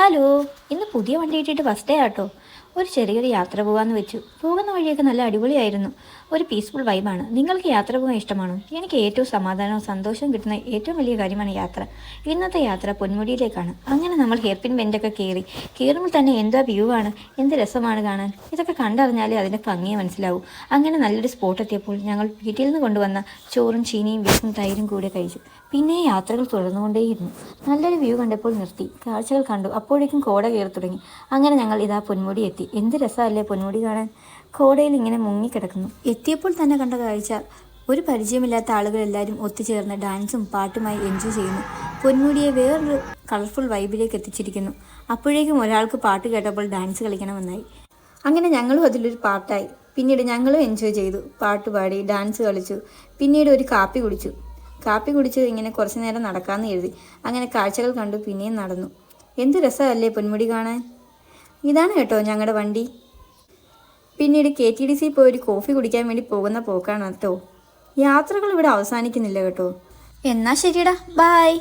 Hello, ഇന്ന് പുതിയ വണ്ടി കിട്ടിയിട്ട് ഫസ്റ്റ് ഡേ ആട്ടോ. ഒരു ചെറിയൊരു യാത്ര പോകാമെന്ന് വെച്ചു. പോകുന്ന വഴിയൊക്കെ നല്ല അടിപൊളിയായിരുന്നു. ഒരു പീസ്ഫുൾ വൈബാണ്. നിങ്ങൾക്ക് യാത്ര പോകാൻ ഇഷ്ടമാണോ? എനിക്ക് ഏറ്റവും സമാധാനവും സന്തോഷവും കിട്ടുന്ന ഏറ്റവും വലിയ കാര്യമാണ് യാത്ര. ഇന്നത്തെ യാത്ര പൊന്മുടിയിലേക്കാണ്. അങ്ങനെ നമ്മൾ ഹെയർപിൻ ബെൻഡൊക്കെ കയറുമ്പോൾ തന്നെ എന്താ വ്യൂ ആണ്, എന്ത് രസമാണ് കാണാൻ. ഇതൊക്കെ കണ്ടറിഞ്ഞാലേ അതിൻ്റെ ഭംഗിയെ മനസ്സിലാവും. അങ്ങനെ നല്ലൊരു സ്പോട്ട് എത്തിയപ്പോൾ ഞങ്ങൾ വീട്ടിൽ നിന്ന് കൊണ്ടുവന്ന ചോറും ചീനിയും ബീഫും തൈരും കൂടെ കഴിച്ചു. പിന്നെ യാത്രകൾ തുടർന്നുകൊണ്ടേയിരുന്നു. നല്ലൊരു വ്യൂ കണ്ടപ്പോൾ നിർത്തി കാഴ്ചകൾ കണ്ടു. അപ്പോഴേക്കും കോട കയറി തുടങ്ങി. അങ്ങനെ ഞങ്ങൾ ഇതാ പൊന്മുടി എത്തി. എന്ത് രസമല്ലേ പൊന്മുടി കാണാൻ. കോടയിൽ ഇങ്ങനെ മുങ്ങിക്കിടക്കുന്നു. എത്തിയപ്പോൾ തന്നെ കണ്ട കാഴ്ച, ഒരു പരിചയമില്ലാത്ത ആളുകളെല്ലാവരും ഒത്തുചേർന്ന് ഡാൻസും പാട്ടുമായി എൻജോയ് ചെയ്യുന്നു. പൊന്മുടിയെ വേറൊരു കളർഫുൾ വൈബിലേക്ക് എത്തിച്ചിരിക്കുന്നു. അപ്പോഴേക്കും ഒരാൾക്ക് പാട്ട് കേട്ടപ്പോൾ ഡാൻസ് കളിക്കണമെന്നായി. അങ്ങനെ ഞങ്ങളും അതിലൊരു പാട്ടായി. പിന്നീട് ഞങ്ങളും എൻജോയ് ചെയ്തു. പാട്ടുപാടി ഡാൻസ് കളിച്ചു. പിന്നീട് ഒരു കാപ്പി കുടിച്ച് ഇങ്ങനെ കുറച്ച് നേരം നടക്കാമെന്ന് എഴുതി. അങ്ങനെ കാഴ്ചകൾ കണ്ടു. പിന്നെയും നടന്നു. എന്ത് രസമല്ലേ പൊന്മുടി കാണാൻ. ഇതാണ് കേട്ടോ ഞങ്ങളുടെ വണ്ടി. പിന്നീട് KTDC പോയി ഒരു കോഫി കുടിക്കാൻ വേണ്ടി പോകുന്ന പോക്കാണ് കേട്ടോ. യാത്രകൾ ഇവിടെ അവസാനിക്കുന്നില്ല കേട്ടോ. എന്നാൽ ശരിയടാ, ബായ്.